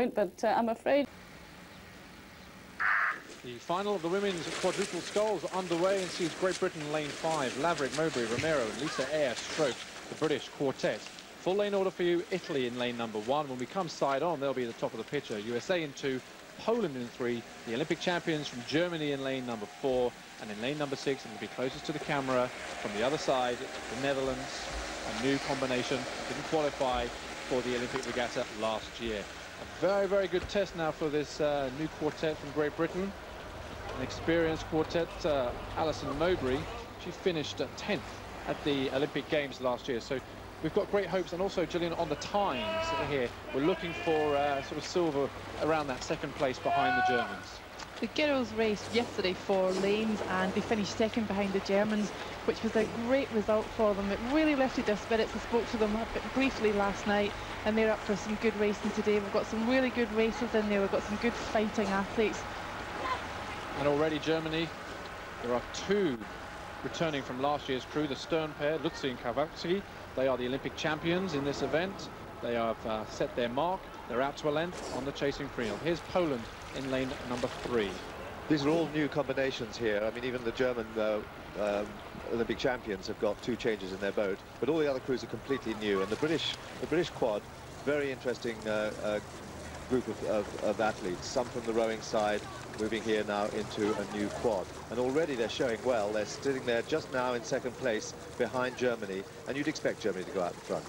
point, but I'm afraid. The final of the women's quadruple sculls underway and sees Great Britain lane 5, Laverick, Mowbray, Romero and Lisa Eyre stroke the British quartet. Full lane order for you, Italy in lane number 1. When we come side on, they'll be at the top of the picture. USA in 2, Poland in 3, the Olympic champions from Germany in lane number 4, and in lane number 6, and will be closest to the camera from the other side, the Netherlands, a new combination, didn't qualify for the Olympic regatta last year. A very, very good test now for this new quartet from Great Britain. An experienced quartet, Alison Mowbray, she finished 10th at the Olympic Games last year. So we've got great hopes, and also, Gillian, on the times here, we're looking for sort of silver around that second place behind the Germans. The girls raced yesterday 4 lanes and they finished second behind the Germans, which was a great result for them. It really lifted their spirits. I spoke to them a bit briefly last night, and they're up for some good racing today. We've got some really good races in there. We've got some good fighting athletes. And already Germany, there are 2 returning from last year's crew, the Stern pair, Lutzi and Kawacki. They are the Olympic champions in this event. They have set their mark. They're out to a length on the chasing field. Here's Poland in lane number 3. These are all new combinations here. I mean, even the German Olympic champions have got 2 changes in their boat, but all the other crews are completely new. And the British quad, very interesting group of athletes, some from the rowing side, moving here now into a new quad. And already they're showing well. They're sitting there just now in second place behind Germany, and you'd expect Germany to go out in front.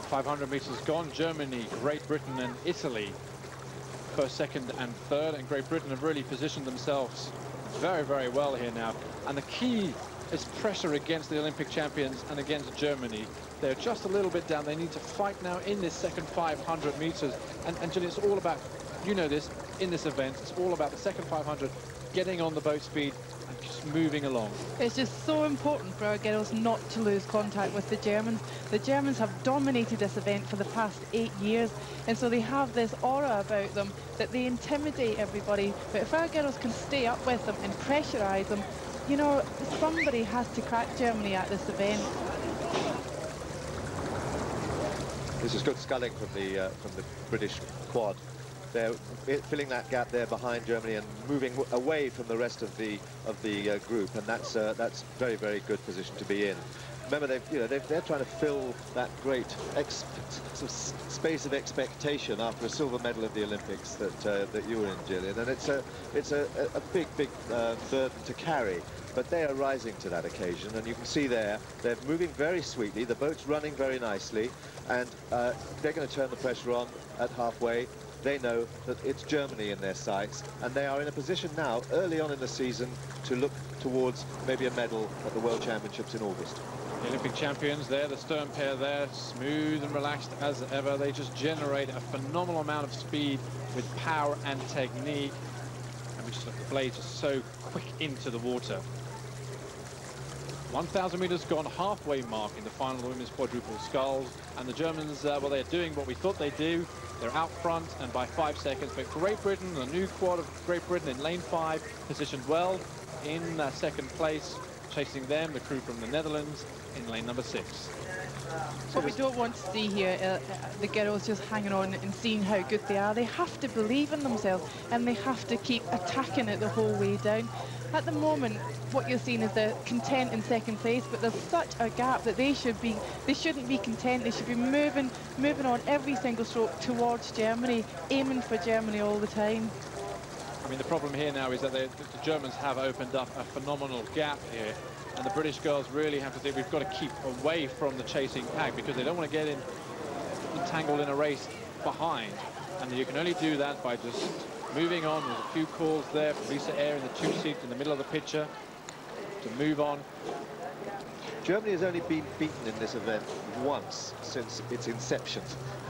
500 meters gone. Germany, Great Britain and Italy first, second and third, and Great Britain have really positioned themselves very, very well here now. And the key is pressure against the Olympic champions and against Germany. They're just a little bit down. They need to fight now in this second 500 meters. And Gillian, it's all about, you know this, in this event, it's all about the second 500, getting on the boat speed and just moving along. It's just so important for our girls not to lose contact with the Germans. The Germans have dominated this event for the past 8 years, and so they have this aura about them that they intimidate everybody. But if our girls can stay up with them and pressurise them, you know, somebody has to crack Germany at this event. This is good sculling from the British quad. They're filling that gap there behind Germany and moving away from the rest of the group, and that's very, very good position to be in. Remember, they're trying to fill that great sort of space of expectation after a silver medal of the Olympics that you were in, Gillian, and it's a big burden to carry. But they are rising to that occasion, and you can see there they're moving very sweetly. The boat's running very nicely, and they're going to turn the pressure on at halfway. They know that it's Germany in their sights, and they are in a position now, early on in the season, to look towards maybe a medal at the World Championships in August. The Olympic champions there, the Stern pair there, smooth and relaxed as ever. They just generate a phenomenal amount of speed with power and technique. And we just look at the blades just so quick into the water. 1,000 meters gone, halfway mark in the final of the women's quadruple sculls. And the Germans, well, they're doing what we thought they'd do. They're out front and by 5 seconds. But Great Britain, the new quad of Great Britain in lane 5, positioned well in second place. Chasing them, the crew from the Netherlands in lane number 6. What we don't want to see here, the girls just hanging on and seeing how good they are. They have to believe in themselves, and they have to keep attacking it the whole way down. At the moment, what you're seeing is they're content in second place, but there's such a gap that they shouldn't be content. They should be moving on every single stroke towards Germany, aiming for Germany all the time. I mean, the problem here now is that the Germans have opened up a phenomenal gap here, and the British girls really have to think we've got to keep away from the chasing pack because they don't want to get entangled in a race behind. And you can only do that by just moving on. There's a few calls there for Lisa Eyre in the 2 seat in the middle of the picture to move on. Germany has only been beaten in this event once since its inception.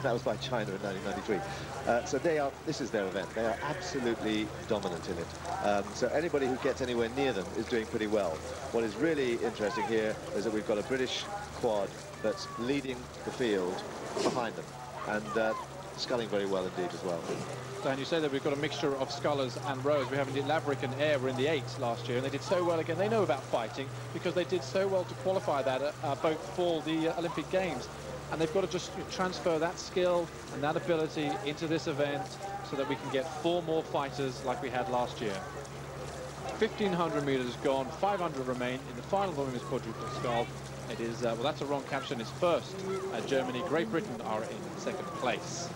That was by China in 1993. So this is their event. They are absolutely dominant in it. So anybody who gets anywhere near them is doing pretty well. What is really interesting here is that we've got a British quad that's leading the field behind them, and sculling very well indeed as well. Dan, you say that we've got a mixture of scullers and rowers. We have indeed Laverick and Eyre were in the 8s last year, and they did so well again. They know about fighting because they did so well to qualify that boat for the Olympic Games. and they've got to just transfer that skill and that ability into this event so that we can get 4 more fighters like we had last year. 1,500 meters gone, 500 remain in the final women's quadruple scull. It is, well, that's a wrong caption. It's first. Germany, Great Britain are in second place.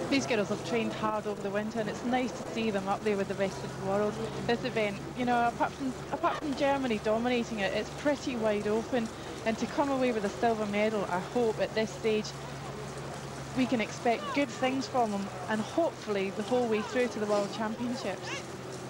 These girls have trained hard over the winter, and it's nice to see them up there with the rest of the world. This event, you know, apart from Germany dominating it, it's pretty wide open, and to come away with a silver medal, I hope at this stage we can expect good things from them, and hopefully the whole way through to the World Championships.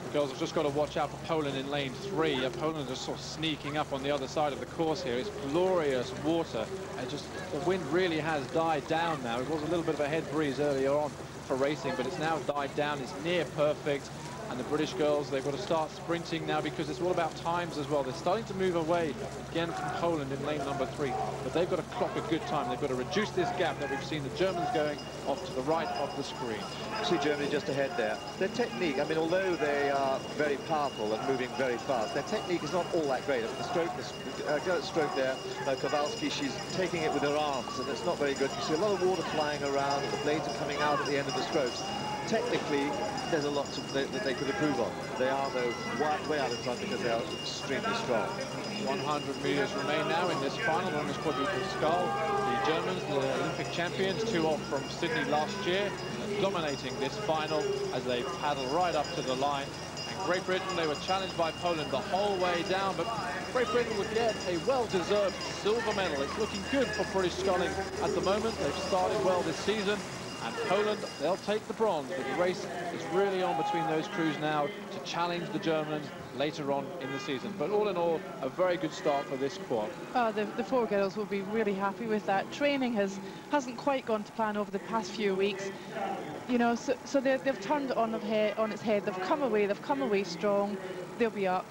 The girls have just got to watch out for Poland in lane 3. Poland is sort of sneaking up on the other side of the course here. It's glorious water, and just the wind really has died down now. It was a little bit of a head breeze earlier on for racing, but it's now died down. It's near perfect, and the British girls, they've got to start sprinting now because it's all about times as well. They're starting to move away again from Poland in lane number 3, but they've got to clock a good time. They've got to reduce this gap that we've seen the Germans going off to the right of the screen. See Germany just ahead there. Their technique, I mean, although they are very powerful and moving very fast, their technique is not all that great. I mean, the stroke there, Kowalski, she's taking it with her arms, and it's not very good. You see a lot of water flying around, and the blades are coming out at the end of the strokes. Technically, there's a lot that they could improve on. They are, though, way out in front because they are extremely strong. 100 meters remain now in this final women's quadruple scull. The Germans, the Olympic champions, 2 off from Sydney last year, dominating this final as they paddle right up to the line. And Great Britain, they were challenged by Poland the whole way down, but Great Britain would get a well-deserved silver medal. It's looking good for British sculling at the moment. They've started well this season. And Poland, they'll take the bronze, but the race is really on between those crews now to challenge the Germans later on in the season. But all in all, a very good start for this quad. Oh, the 4 girls will be really happy with that. Training hasn't quite gone to plan over the past few weeks. You know, so they've turned it on its head. They've come away strong. They'll be up.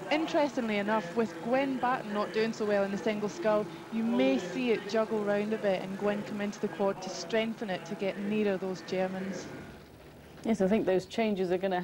Interestingly enough, with Gwen Batten not doing so well in the single scull, you may see it juggle round a bit and Gwen come into the quad to strengthen it to get nearer those Germans. Yes, I think those changes are going to